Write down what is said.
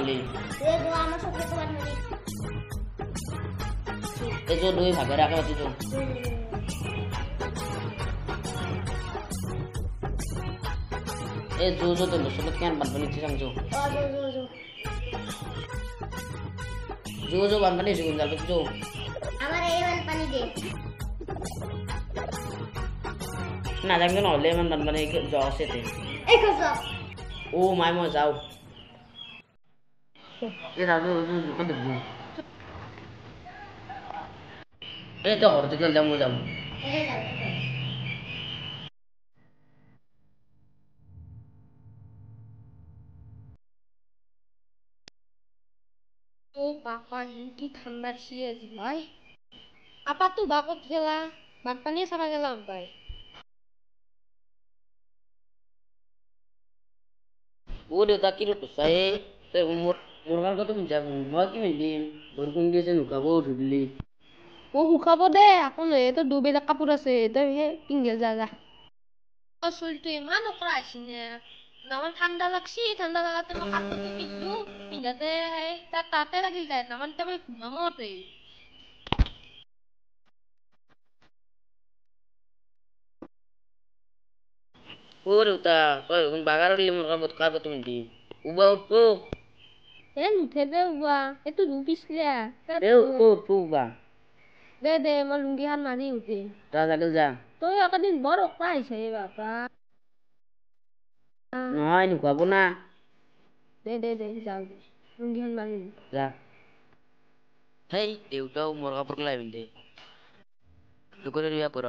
নহ'লে এইযোৰ দুই ভাগে ৰাখে পাতিছোঁ এই জোৰ তো লুচলত কেন বানপানী উঠি চামছো জো বানপানী হৈছে কোন জাল পাতিছো আমার এই বানপানী দে নাজানো নহ'লে ইমান বানপানী যোৱা আছে এই কসা ও মাই মই যাওঁ এই যাওঁ দোকান দেখবো এই তো ঘৰতে গ'লে মই যাম ও বাবা কি ঠান্ডা ছিয়ে আজি ভাই আপা তো বাকত গেলা বানপানী চাবা গেলাম ভাই ও দেউতা কি ৰূপ চাই মোৰ গাল কত যাব মই কি পিন্ধিম বৰষুণ দি আছে নুকাব ধুলি ও শুকাব দে আকৌ তো দুবেলা কাপোৰ আছে তই হে পিন্ধে যা চুলটো ইমান ওকৰা আহিছে নামান ঠাণ্ডা লাগছি ঠাণ্ডা লাগাতে মই কাপোৰটো পিন্ধলো পিন্ধাতে তাতে লাগিল যায় নামান মই ঘুমামতে ও দেউতা তই বাগাৰ মোৰ কাৰ কত পিন্ধি উবা উঠবো এ নুঠে দে উবা এইটো পিছলিয়া উবা দে মই লুংগি খান মাৰি উঠে যা তই একেদিন বৰ ওকৰা আহিছে বাবা নহয় নুখুৱাব না দে যাওঁ দে লুংগি খান মাৰি যা হেই দেউতাও মোৰ কাপোৰ লাই পিন্ধে দুকৰে দিয়া পৰ